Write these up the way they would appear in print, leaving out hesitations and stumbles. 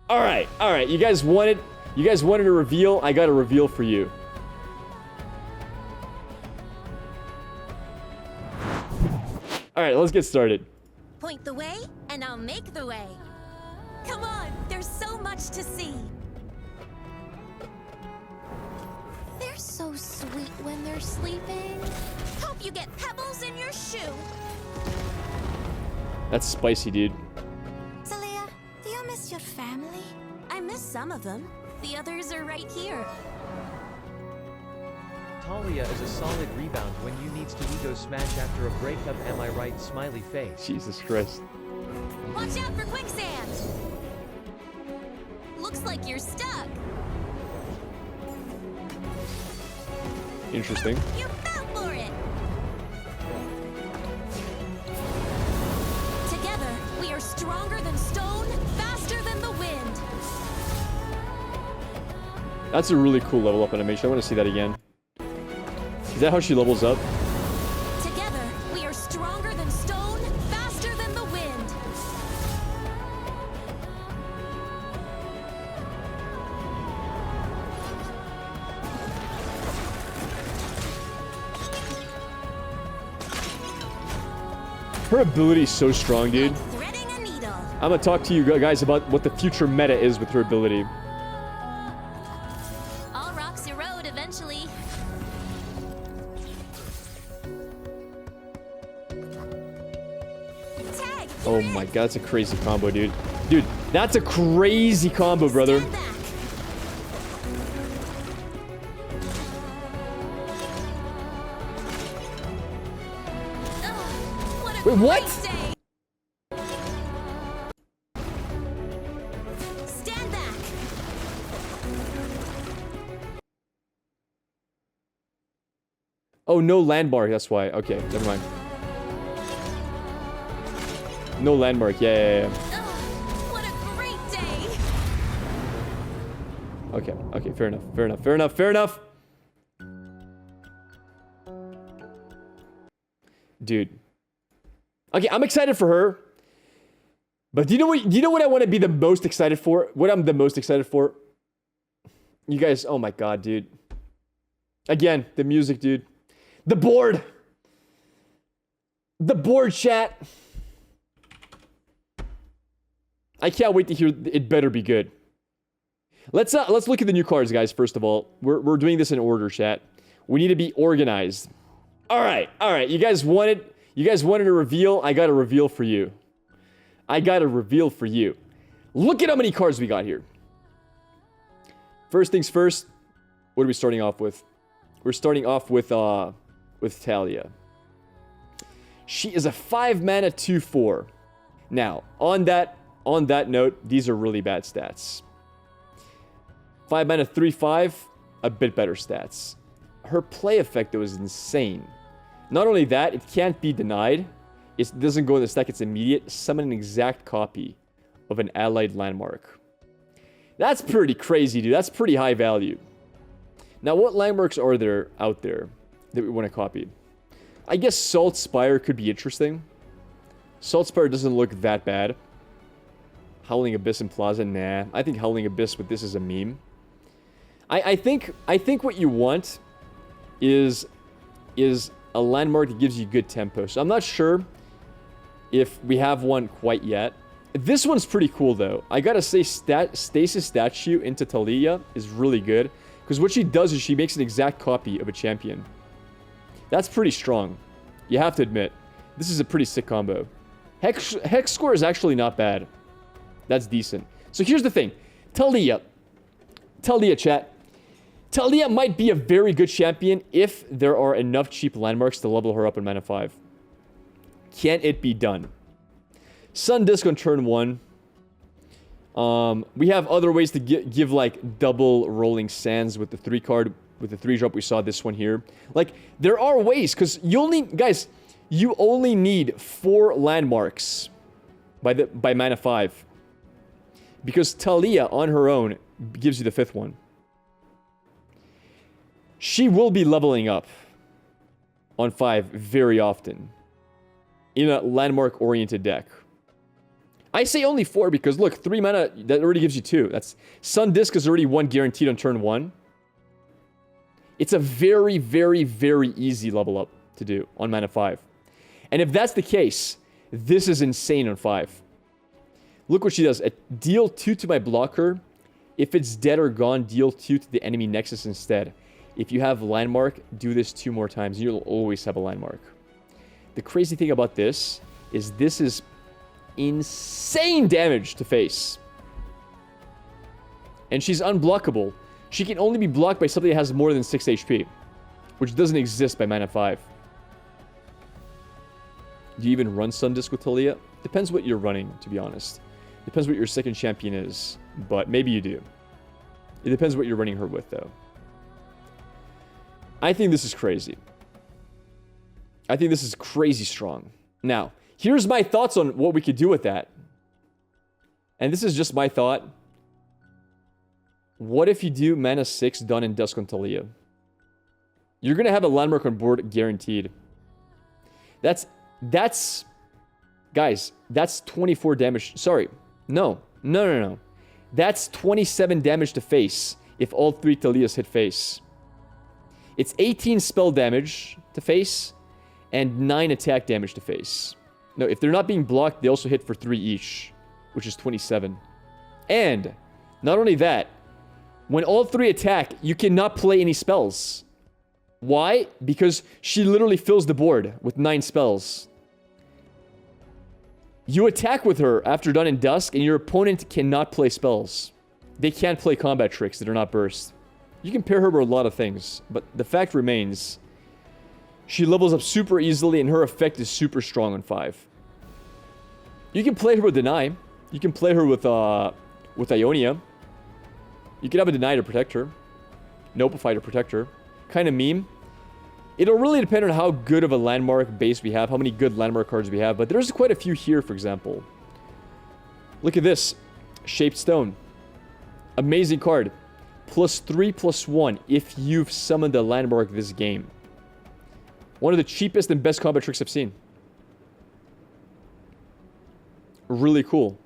Alright. You guys wanted a reveal. I got a reveal for you. Alright, let's get started. Point the way, and I'll make the way. Come on, there's so much to see. They're so sweet when they're sleeping. Hope you get pebbles in your shoe. That's spicy, dude. TALIYAH, do you miss your family? I miss some of them. The others are right here. TALIYAH is a solid rebound when you needs to ego smash after a breakup, am I right, smiley face. Jesus Christ. Watch out for quicksand! Looks like you're stuck. Interesting. You fell for it! Together, we are stronger than stone, faster than the wind. That's a really cool level up animation. I want to see that again. Is that how she levels up? Together, we are stronger than stone, faster than the wind. Her ability is so strong, dude. Like threading a needle. I'm gonna talk to you guys about what the future meta is with her ability. All rocks erode eventually. Tag! Oh you're in. my god, that's a crazy combo, dude. Dude, that's a crazy combo, brother. Stand back. Ugh, what a Wait, what? great day. Stand back. Oh, no landmark, that's why. Okay, never mind. No landmark, yeah. Ugh, what a great day. Okay, fair enough. Dude. Okay, I'm excited for her. But do you know what I want to be the most excited for? What I'm the most excited for? You guys, oh my god, dude. Again, the music, dude. The board. The board, chat. I can't wait to hear. It better be good. Let's look at the new cards, guys. First of all, we're doing this in order, chat. We need to be organized. All right. You guys wanted a reveal. I got a reveal for you. Look at how many cards we got here. First things first. What are we starting off with? We're starting off with TALIYAH. She is a 5-mana 2/4. Now, on that note, these are really bad stats. 5-mana 3/5, a bit better stats. Her play effect, though, is insane. Not only that, it can't be denied. It doesn't go in the stack, it's immediate. Summon an exact copy of an allied landmark. That's pretty crazy, dude. That's pretty high value. Now, what landmarks are there out there that we want to copy? I guess Salt Spire could be interesting. Salt Spire doesn't look that bad. Howling Abyss and Plaza, nah. I think Howling Abyss with this is a meme. I think what you want is a landmark that gives you good tempo. So I'm not sure if we have one quite yet. This one's pretty cool, though. I gotta say, Stasis Statue into TALIYAH is really good. Because what she does is she makes an exact copy of a champion. That's pretty strong. You have to admit. This is a pretty sick combo. Hex score is actually not bad. That's decent. So here's the thing. TALIYAH, chat. TALIYAH might be a very good champion if there are enough cheap landmarks to level her up in mana 5. Can it be done? Sun Disc on turn 1. We have other ways to give like double Rolling Sands with the 3 card, with the 3-drop. We saw this one here. Like, there are ways, because you only need 4 landmarks by mana 5. Because TALIYAH on her own gives you the 5th one. She will be leveling up on 5 very often in a landmark-oriented deck. I say only 4 because, look, 3 mana, that already gives you 2. That's Sun Disc is already 1 guaranteed on turn 1. It's a very, very, very easy level up to do on mana 5. And if that's the case, this is insane on 5. Look what she does. Deal 2 to my blocker. If it's dead or gone, deal 2 to the enemy nexus instead. If you have landmark, do this 2 more times. You'll always have a landmark. The crazy thing about this is insane damage to face. And she's unblockable. She can only be blocked by something that has more than 6 HP, which doesn't exist by mana 5. Do you even run Sun Disc with TALIYAH? Depends what you're running, to be honest. Depends what your second champion is, but maybe you do. It depends what you're running her with, though. I think this is crazy. I think this is crazy strong. Now, here's my thoughts on what we could do with that. And this is just my thought. What if you do mana 6 Dawn and Dusk on TALIYAH? You're going to have a landmark on board guaranteed. Guys, that's 24 damage. Sorry. No. That's 27 damage to face if all 3 TALIYAHs hit face. It's 18 spell damage to face and 9 attack damage to face. No, if they're not being blocked, they also hit for 3 each, which is 27. And not only that, when all 3 attack, you cannot play any spells. Why? Because she literally fills the board with 9 spells. You attack with her after Dawn and Dusk, and your opponent cannot play spells. They can't play combat tricks that are not burst. You can pair her with a lot of things, but the fact remains, she levels up super easily, and her effect is super strong on 5. You can play her with Deny. You can play her with Ionia. You can have a Deny to protect her. Nopify to protect her. Kind of meme. It'll really depend on how good of a landmark base we have, how many good landmark cards we have, but there's quite a few here, for example. Look at this. Shaped Stone. Amazing card. +3/+1 if you've summoned a landmark this game. One of the cheapest and best combat tricks I've seen. Really cool.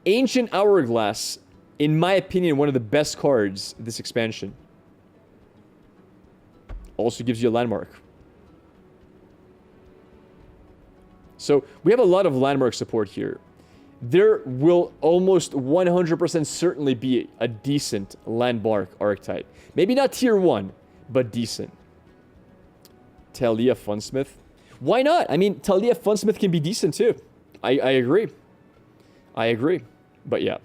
Ancient Hourglass, in my opinion, one of the best cards this expansion. Also gives you a landmark. So we have a lot of landmark support here. There will almost 100% certainly be a decent landmark archetype. Maybe not tier 1, but decent. TALIYAH Funsmith. Why not? I mean, TALIYAH Funsmith can be decent too. I agree. I agree. But yeah.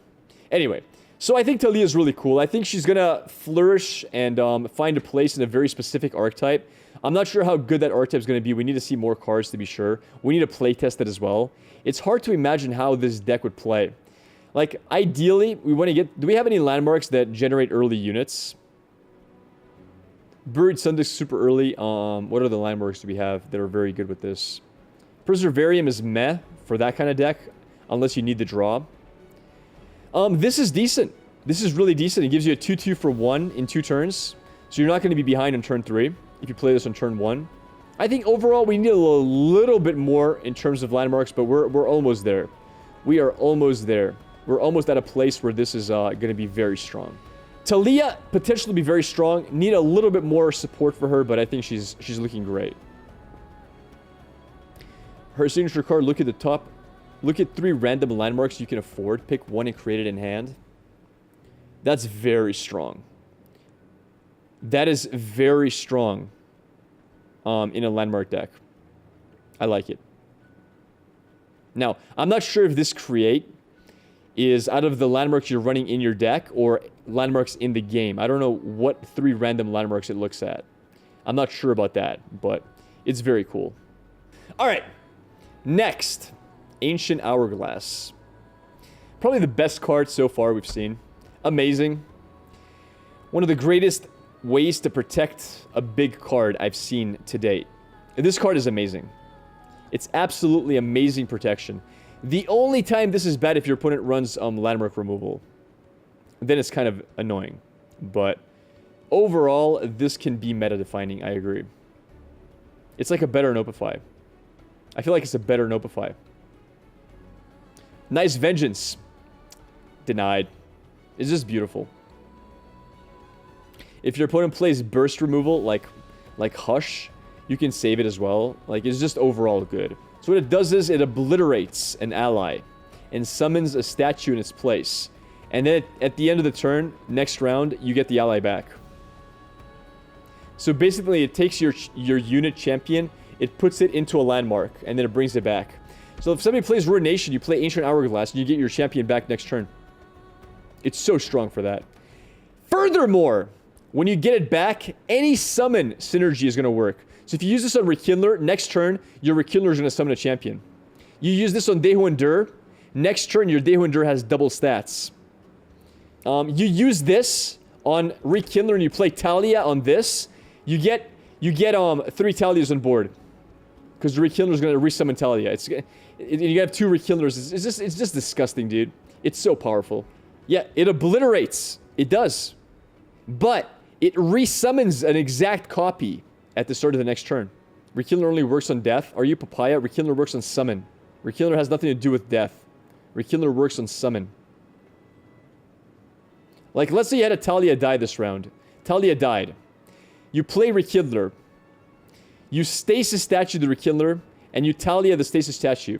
Anyway. So I think TALIYAH is really cool. I think she's going to flourish and find a place in a very specific archetype. I'm not sure how good that archetype is going to be. We need to see more cards to be sure. We need to play test it as well. It's hard to imagine how this deck would play. Like, ideally, we want to get... Do we have any landmarks that generate early units? Buried Sun Disc super early. What other landmarks do we have that are very good with this? Preservarium is meh for that kind of deck, unless you need the draw. This is decent. This is really decent. It gives you a 2/2 for 1 in 2 turns. So you're not going to be behind on turn 3 if you play this on turn 1. I think overall we need a little bit more in terms of landmarks, but we're almost there. We are almost there. We're almost at a place where this is going to be very strong. TALIYAH potentially be very strong. Need a little bit more support for her, but I think she's looking great. Her signature card, look at the top. Look at 3 random landmarks you can afford. Pick 1 and create it in hand. That's very strong. That is very strong in a landmark deck. I like it. Now, I'm not sure if this create is out of the landmarks you're running in your deck or landmarks in the game. I don't know what 3 random landmarks it looks at. I'm not sure about that, but it's very cool. All right, next. Ancient Hourglass. Probably the best card so far we've seen. Amazing. One of the greatest ways to protect a big card I've seen to date. And this card is amazing. It's absolutely amazing protection. The only time this is bad if your opponent runs landmark removal. Then it's kind of annoying. But overall, this can be meta-defining, I agree. It's like a better Nopify. I feel like it's a better Nopify. Nice vengeance. Denied. It's just beautiful. If your opponent plays burst removal, like Hush, you can save it as well. Like, it's just overall good. So what it does is it obliterates an ally and summons a statue in its place. And then at the end of the turn, next round, you get the ally back. So basically, it takes your unit champion, it puts it into a landmark, and then it brings it back. So if somebody plays Ruination, you play Ancient Hourglass, and you get your champion back next turn. It's so strong for that. Furthermore, when you get it back, any summon synergy is going to work. So if you use this on Rekindler, next turn, your Rekindler is going to summon a champion. You use this on Dehu Endur, next turn, your Dehu Endur has double stats. You use this on Rekindler and you play TALIYAH on this, you get 3 TALIYAHs on board. Because the Rekindler is going to resummon TALIYAH. You have 2 Rekindlers. It's just disgusting, dude. It's so powerful. Yeah, it obliterates. It does. But it resummons an exact copy at the start of the next turn. Rekindler only works on death. Are you Papaya? Rekindler works on summon. Rekindler has nothing to do with death. Rekindler works on summon. Like, let's say you had a TALIYAH die this round. TALIYAH died. You play Rekindler. You stasis statue the Rekindler, and you TALIYAH the stasis statue.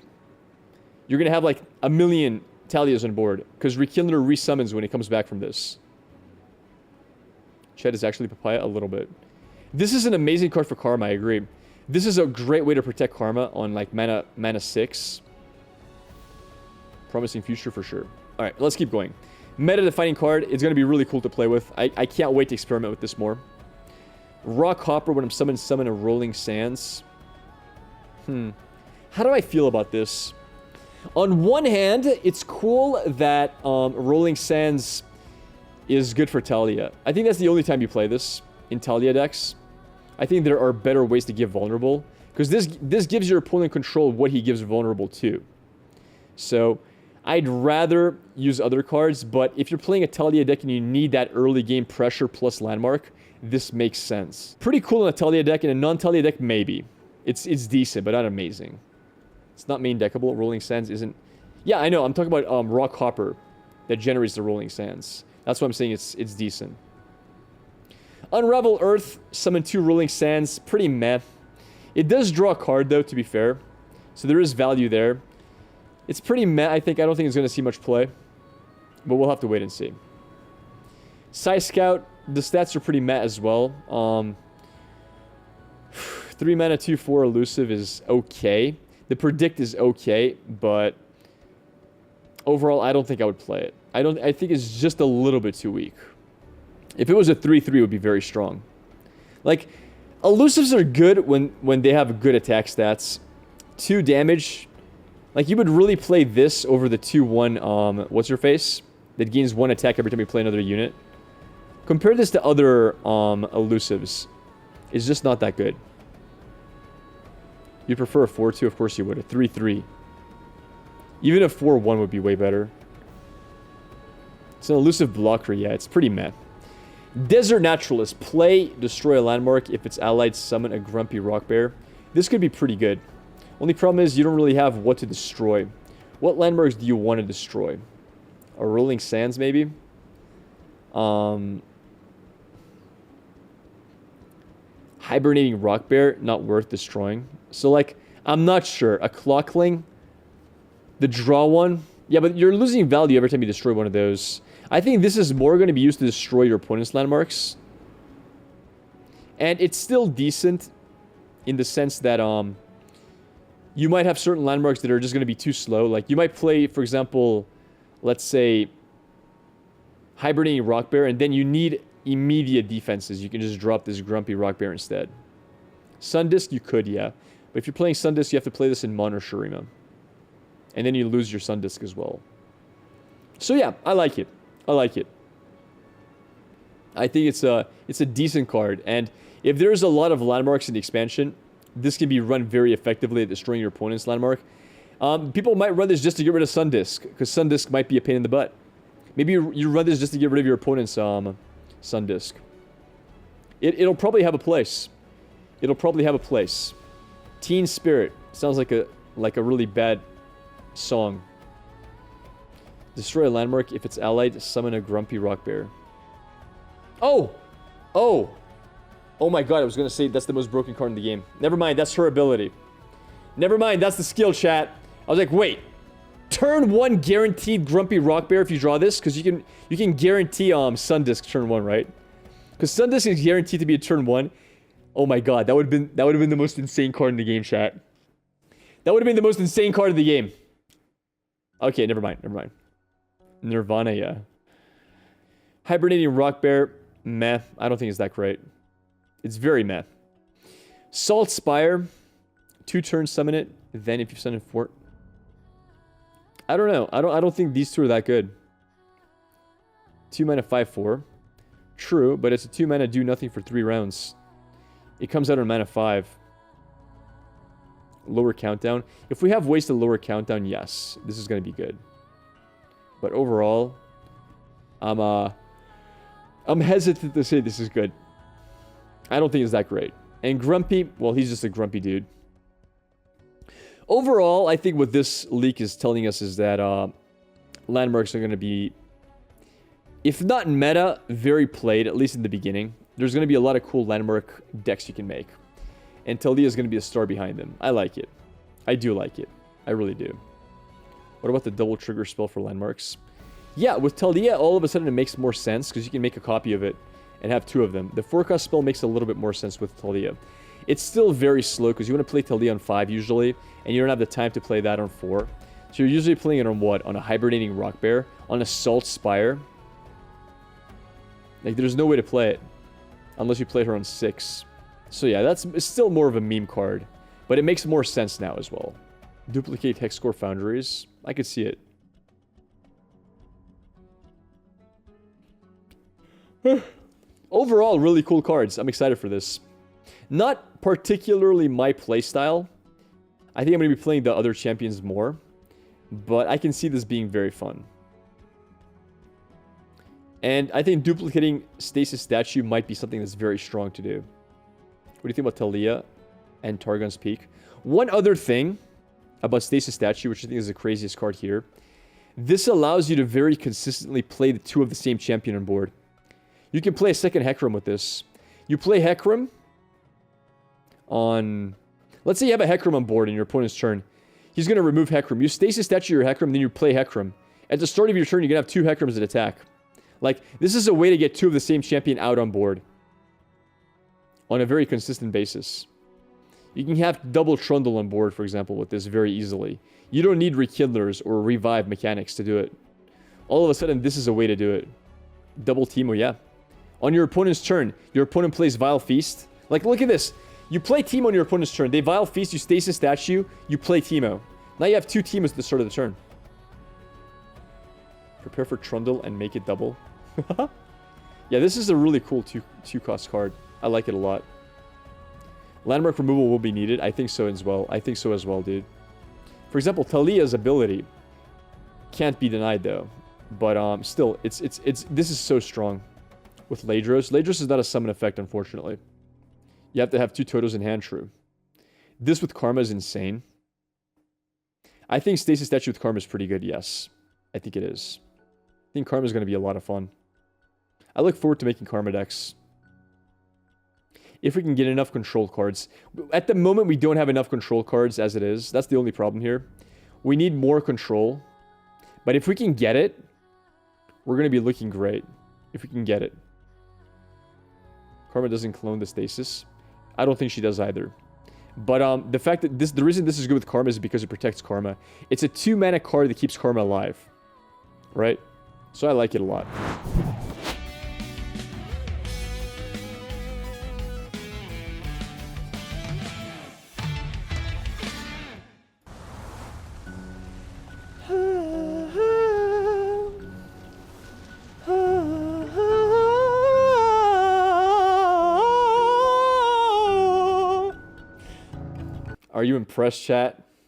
You're going to have like a million TALIYAHs on board, because Rekindler resummons when he comes back from this. Chet is actually Papaya a little bit. This is an amazing card for Karma, I agree. This is a great way to protect Karma on like mana 6. Promising future for sure. Alright, let's keep going. Meta-defining card. It's going to be really cool to play with. I can't wait to experiment with this more. Rock Hopper when I'm summon a Rolling Sands. How do I feel about this? On one hand, it's cool that Rolling Sands is good for TALIYAH. I think that's the only time you play this in TALIYAH decks. I think there are better ways to give vulnerable. Because this gives your opponent control of what he gives vulnerable to. So I'd rather use other cards, but if you're playing a TALIYAH deck and you need that early game pressure plus landmark, this makes sense. Pretty cool in a TALIYAH deck. In a non-TALIYAH deck, maybe. It's decent, but not amazing. It's not main deckable. Rolling Sands isn't... Yeah, I know. I'm talking about Rock Hopper that generates the Rolling Sands. That's why I'm saying it's decent. Unravel Earth, summon 2 Rolling Sands. Pretty meh. It does draw a card, though, to be fair. So there is value there. It's pretty meh, I think. I don't think it's going to see much play. But we'll have to wait and see. Psy Scout, the stats are pretty meh as well. 3 mana, 2/4 elusive is okay. The predict is okay, but overall, I don't think I would play it. I think it's just a little bit too weak. If it was a 3/3, it would be very strong. Like, elusives are good when they have good attack stats. 2 damage. Like, you would really play this over the 2/1, what's your face? That gains 1 attack every time you play another unit. Compare this to other elusives. It's just not that good. You prefer a 4/2? Of course you would. A 3/3. Even a 4/1 would be way better. It's an elusive blocker, yeah. It's pretty meh. Desert Naturalist. Play, destroy a landmark. If it's allied, summon a grumpy rockbear. This could be pretty good. Only problem is you don't really have what to destroy. What landmarks do you want to destroy? A Rolling Sands, maybe? Hibernating Rockbear, not worth destroying. So, like, I'm not sure. A Clockling, the draw one. Yeah, but you're losing value every time you destroy one of those. I think this is more going to be used to destroy your opponent's landmarks. And it's still decent in the sense that you might have certain landmarks that are just going to be too slow. Like, you might play, for example, let's say, Hibernating Rockbear, and then you need immediate defenses. You can just drop this Grumpy Rockbear instead. Sundisk, you could, yeah. But if you're playing Sundisk, you have to play this in Mon or Shurima. And then you lose your Sundisk as well. So yeah, I like it. I like it. I think it's a decent card. And if there's a lot of landmarks in the expansion, this can be run very effectively at destroying your opponent's landmark. People might run this just to get rid of Sundisk, because Sundisk might be a pain in the butt. Maybe you run this just to get rid of your opponent's Sundisk. It'll probably have a place. It'll probably have a place. Teen Spirit. Sounds like a really bad song. Destroy a landmark. If it's allied, summon a grumpy rock bear. Oh! Oh! Oh my god, I was gonna say that's the most broken card in the game. Never mind, that's her ability. Never mind, that's the skill, chat. I was like, wait. Turn 1 guaranteed grumpy rock bear if you draw this, because you can guarantee Sundisk turn 1, right? Because Sundisk is guaranteed to be a turn 1. Oh my god, that would have been the most insane card in the game, chat. That would have been the most insane card of the game. Okay, never mind, never mind. Nirvana, yeah. Hibernating rock bear, meh. I don't think it's that great. It's very meh. Salt Spire, 2 turns summon it. Then if you summon 4, I don't know. I don't think these two are that good. 2 mana 5/4. True, but it's a 2 mana do nothing for 3 rounds. It comes out on mana 5. Lower countdown. If we have ways to lower countdown, yes, this is gonna be good. But overall, I'm hesitant to say this is good. I don't think it's that great. And Grumpy, well, he's just a grumpy dude. Overall, I think what this leak is telling us is that landmarks are going to be, if not meta, very played, at least in the beginning. There's going to be a lot of cool landmark decks you can make. And TALIYAH is going to be a star behind them. I like it. I do like it. I really do. What about the double trigger spell for landmarks? Yeah, with TALIYAH, all of a sudden it makes more sense because you can make a copy of it and have 2 of them. The forecast spell makes a little bit more sense with TALIYAH. It's still very slow because you want to play TALIYAH on 5 usually, and you don't have the time to play that on 4. So you're usually playing it on what? On a hibernating rock bear? On a salt spire? Like, there's no way to play it unless you play her on 6. So yeah, it's still more of a meme card, but it makes more sense now as well. Duplicate Hexcore Foundries. I could see it. Overall, really cool cards. I'm excited for this. Not particularly my playstyle. I think I'm going to be playing the other champions more. But I can see this being very fun. And I think duplicating Stasis Statue might be something that's very strong to do. What do you think about TALIYAH and Targon's Peak? One other thing about Stasis Statue, which I think is the craziest card here. This allows you to very consistently play the 2 of the same champion on board. You can play a second Hecarim with this. You play Hecarim on... Let's say you have a Hecarim on board in your opponent's turn. He's going to remove Hecarim. You Stasis Statue your Hecarim, then you play Hecarim. At the start of your turn, you're going to have 2 Hecarims that attack. Like, this is a way to get 2 of the same champion out on board. On a very consistent basis. You can have double Trundle on board, for example, with this very easily. You don't need Rekindlers or Revive mechanics to do it. All of a sudden, this is a way to do it. Double Teemo, yeah. On your opponent's turn, your opponent plays Vile Feast. Like, look at this. You play Teemo on your opponent's turn. They Vile Feast, you Stasis Statue, you play Teemo. Now you have 2 Teemos at the start of the turn. Prepare for Trundle and make it double. Yeah, this is a really cool 2-cost card. I like it a lot. Landmark removal will be needed. I think so as well. I think so as well, dude. For example, TALIYAH's ability can't be denied, though. But still, this is so strong. With Ladros. Ladros is not a summon effect, unfortunately. You have to have 2 Totos in hand, true. This with Karma is insane. I think Stasis Statue with Karma is pretty good, yes. I think it is. I think Karma is going to be a lot of fun. I look forward to making Karma decks. If we can get enough control cards. At the moment, we don't have enough control cards as it is. That's the only problem here. We need more control. But if we can get it, we're going to be looking great. If we can get it. Karma doesn't clone the Stasis. I don't think she does either. But the fact that the reason this is good with Karma is because it protects Karma. It's a 2-mana card that keeps Karma alive. Right? So I like it a lot. Are you impressed, chat?